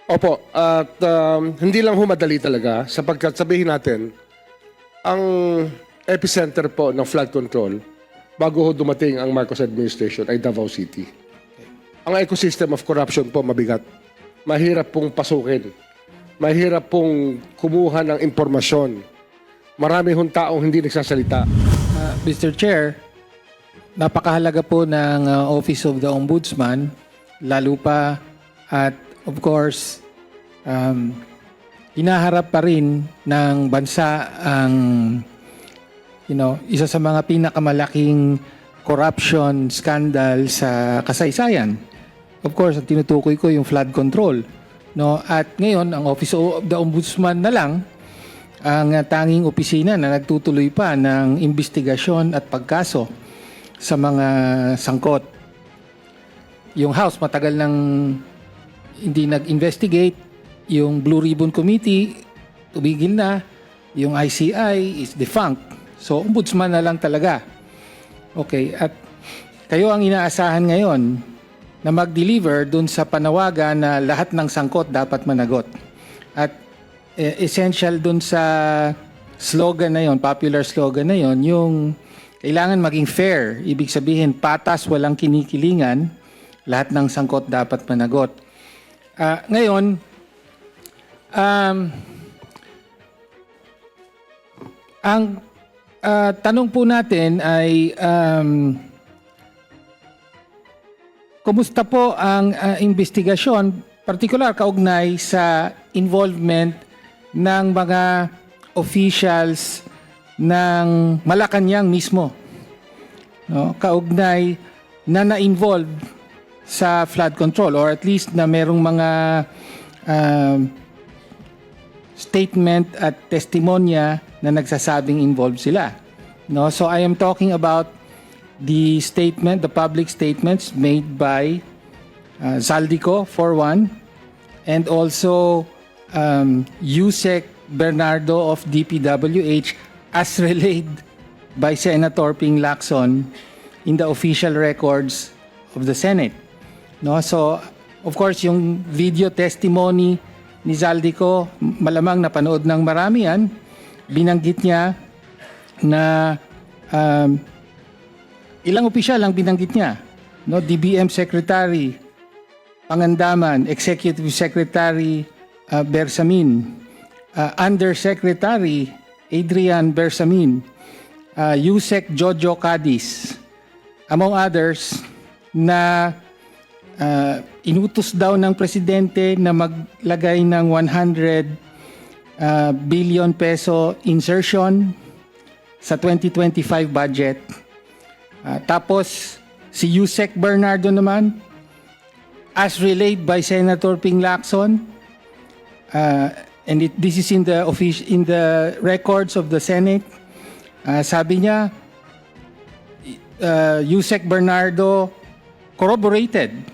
Opo, at hindi lang ho madali talaga sapagkat sabihin natin, ang epicenter po ng flood control bago ho dumating ang Marcos administration ay Davao City. Ang ecosystem of corruption po mabigat. Mahirap pong pasukin. Mahirap pong kumuha ng impormasyon. Marami hong taong hindi nagsasalita. Mr. Chair, napakahalaga po ng Office of the Ombudsman, lalo pa at of course, hinaharap pa rin ng bansa ang isa sa mga pinakamalaking corruption scandal sa kasaysayan. Of course, ang tinutukoy ko yung flood control. No? At ngayon, ang Office of the Ombudsman na lang ang tanging opisina na nagtutuloy pa ng investigasyon at pagkaso sa mga sangkot. Yung House matagal nang hindi nag-investigate. Yung Blue Ribbon Committee, tumigil na. Yung ICI is defunct. So, ombudsman na lang talaga. Okay, at kayo ang inaasahan ngayon na mag-deliver dun sa panawagan na lahat ng sangkot dapat managot. At essential dun sa slogan na yon, popular slogan na yon, yung kailangan maging fair. Ibig sabihin, patas, walang kinikilingan, lahat ng sangkot dapat managot. Ngayon, ang tanong po natin ay kumusta po ang investigasyon, particular kaugnay sa involvement ng mga officials ng Malacanang mismo, no? Kaugnay na na-involve sa flood control or at least na merong mga statement at testimonya na nagsasabing involved sila. No? So I am talking about the public statements made by Zaldico for one, and also Yusek Bernardo of DPWH as relayed by Senator Ping Lacson in the official records of the Senate. No? So, of course, yung video testimony ni Zaldico, malamang napanood ng marami yan. Binanggit niya na ilang opisyal ang binanggit niya. No? DBM Secretary Pangandaman, Executive Secretary Bersamin, Undersecretary Adrian Bersamin, Yusek Jojo Cadiz, among others, na inutos daw ng presidente na maglagay ng 100 billion peso insertion sa 2025 budget. Tapos si Yusek Bernardo naman, as relayed by Senator Ping Lacson, and this is in the records of the Senate, sabi niya, Yusek Bernardo corroborated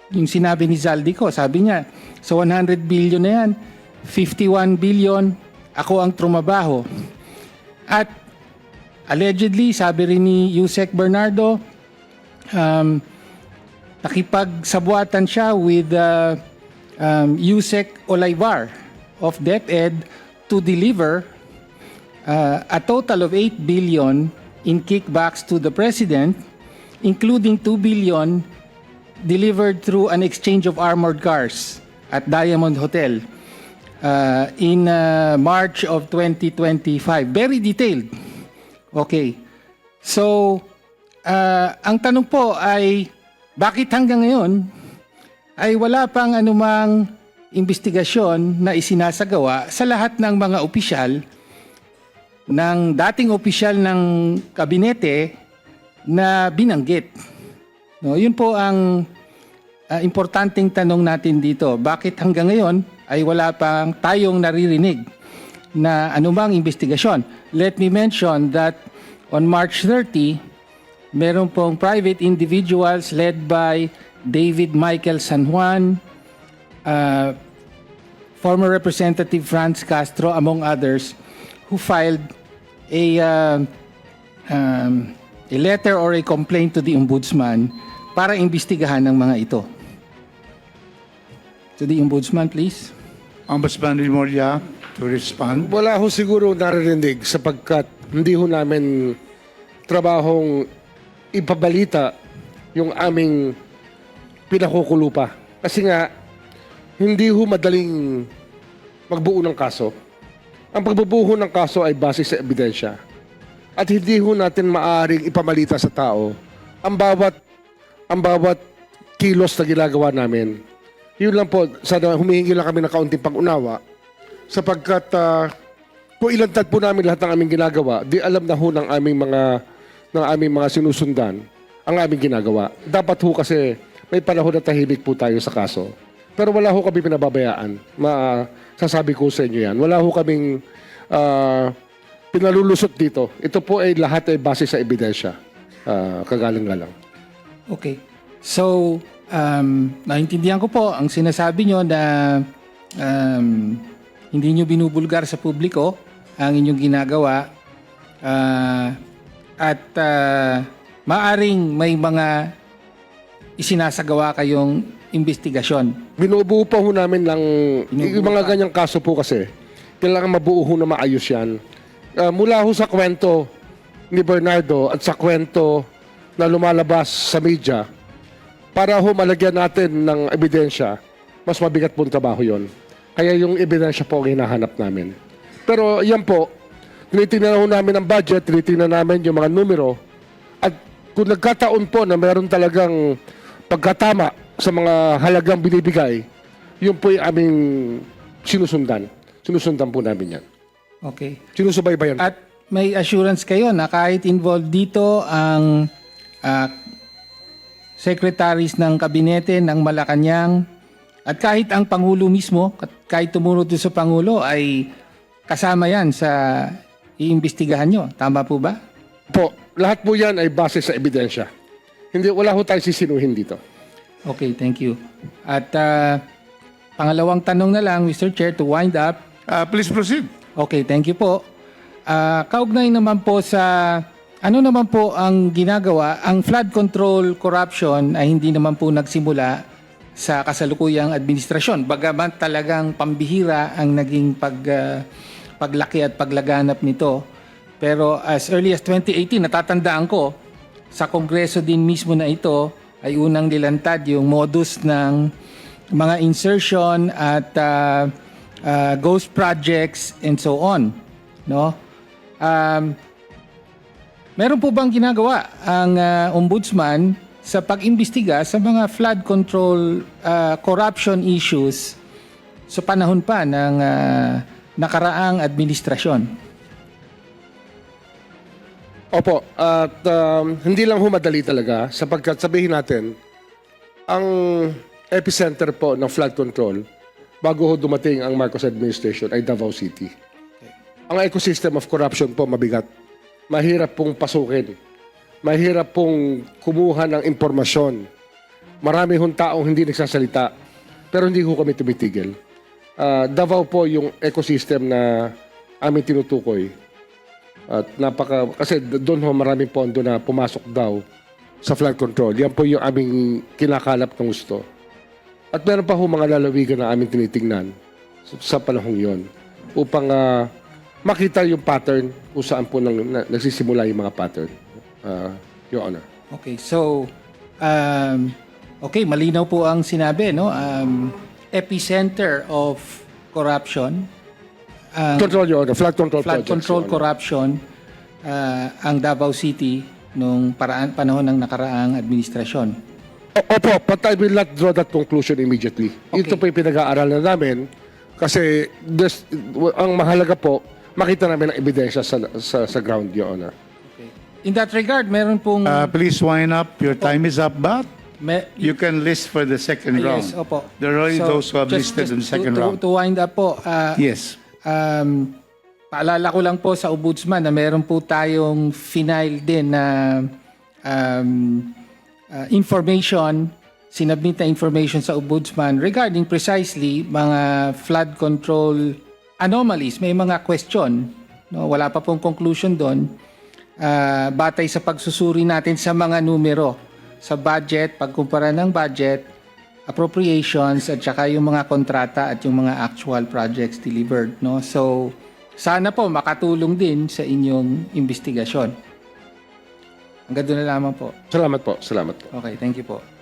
yung sinabi ni Zaldico. Sabi niya, sa 100 billion na yan, 51 billion, ako ang trumabaho. At allegedly, sabi rin ni Yusek Bernardo, nakipagsabuatan siya with Yusek Olayvar of DepEd to deliver a total of 8 billion in kickbacks to the President, including 2 billion delivered through an exchange of armored cars at Diamond Hotel in March of 2025. Very detailed. Okay. So, ang tanong po ay, bakit hanggang ngayon ay wala pang anumang investigasyon na isinasagawa sa lahat ng mga opisyal, ng dating opisyal ng kabinete na binanggit? No, yun po ang importanteng tanong natin dito. Bakit hanggang ngayon ay wala pang tayong naririnig na anumang investigasyon? Let me mention that on March 30, meron pong private individuals led by David Michael San Juan, former Representative Franz Castro, among others, who filed a letter or a complaint to the Ombudsman para imbestigahan ng mga ito. to the Ombudsman, please. Ombudsman Rimorya to respond. Wala ho siguro naririnig sapagkat hindi ho namin trabahong ipabalita yung aming pinakukulupa. Kasi nga, hindi ho madaling magbuo ng kaso. Ang pagbubuo ng kaso ay base sa ebidensya. At hindi ho natin maaaring ipamalita sa tao ang bawat kilos na ginagawa namin. Yun lang po, sana humihingi lang kami ng kaunting pag-unawa sapagkat kung ilantad po namin lahat ng aming ginagawa, di alam na ho ng aming mga sinusundan ang aming ginagawa. Dapat ho kasi may panahon na tahimik po tayo sa kaso. Pero wala ho kami pinababayaan. Sasabi ko sa inyo yan. Wala ho kaming pinalulusot dito. Ito po ay lahat ay base sa ebidensya. Kagalang-galang. Okay. So, naintindihan ko po ang sinasabi nyo na hindi nyo binubulgar sa publiko ang inyong ginagawa at maaring may mga isinasagawa kayong investigasyon. Binubuo pa ho namin ng yung mga ganyang kaso po kasi. Kailangan mabuo ho na maayos yan. Mula ho sa kwento ni Bernardo at sa kwento na lumalabas sa media, para ho malagyan natin ng ebidensya, mas mabigat po ang trabaho yon. Kaya yung ebidensya po ang hinahanap namin. Pero yan po, tinitingnan ho namin ang budget, tinitingnan namin yung mga numero, at kung nagkataon po na meron talagang pagkatama sa mga halagang binibigay, yun po yung aming sinusundan. Sinusundan po namin yan. Okay. Sinusubaybayan. At may assurance kayo na kahit involved dito ang secretaries ng kabinete ng Malacanang at kahit ang Pangulo mismo, kahit tumunod doon sa Pangulo, ay kasama yan sa iimbestigahan nyo. Tama po ba? Po, lahat po yan ay base sa ebidensya. Wala ho tayong sisinuhin dito. Okay, thank you. At pangalawang tanong na lang, Mr. Chair, to wind up. Please proceed. Okay, thank you po. Kaugnay naman po sa ano naman po ang ginagawa, ang flood control corruption ay hindi naman po nagsimula sa kasalukuyang administrasyon. Bagaman talagang pambihira ang naging paglaki at paglaganap nito. Pero as early as 2018, natatandaan ko, sa Kongreso din mismo na ito ay unang nilantad yung modus ng mga insertion at ghost projects and so on. No? Meron po bang ginagawa ang ombudsman sa pag-imbestiga sa mga flood control corruption issues sa panahon pa ng nakaraang administrasyon? Opo, at hindi lang ho madali talaga sapagkat sabihin natin, ang epicenter po ng flood control bago ho dumating ang Marcos administration ay Davao City. Ang ecosystem of corruption po mabigat. Mahirap pong pasukin. Mahirap pong kumuha ng impormasyon. Marami hong taong hindi nagsasalita. Pero hindi ho kami tumitigil. Davao po yung ecosystem na aming tinutukoy. At kasi doon ho maraming pondo na pumasok daw sa flood control. Yan po yung aming kinakalap ng gusto. At meron pa ho mga lalawigan na aming tinitingnan sa panahong yon upang makita yung pattern kung saan po nagsisimula yung mga pattern. Your Honor. Okay, so okay, malinaw po ang sinabi, no? Epicenter of corruption. Control, Your Honor. Flood control Flood projects, control Your Honor. corruption ang Davao City nung panahon ng nakaraang administrasyon. Opo, but I will not draw that conclusion immediately. Okay. Ito po yung pinag-aaralan namin kasi ang mahalaga po, makita namin ang ebidensya sa ground, Your Honor. Okay. In that regard, meron pong... Please wind up. Your time is up, but you can list for the second round. Yes, opo. There are already So, those who have listed in the second round. To wind up po, Yes. paalala ko lang po sa Ombudsman na meron po tayong final din na information, sinabmit na information sa Ombudsman regarding precisely mga flood control anomalies. May mga question, no? Wala pa pong conclusion doon. Batay sa pagsusuri natin sa mga numero, sa budget, pagkumpara ng budget, appropriations at saka yung mga kontrata at yung mga actual projects delivered, no? So sana po makatulong din sa inyong investigasyon. Hanggang doon na lamang po. Salamat po. Salamat po. Okay, thank you po.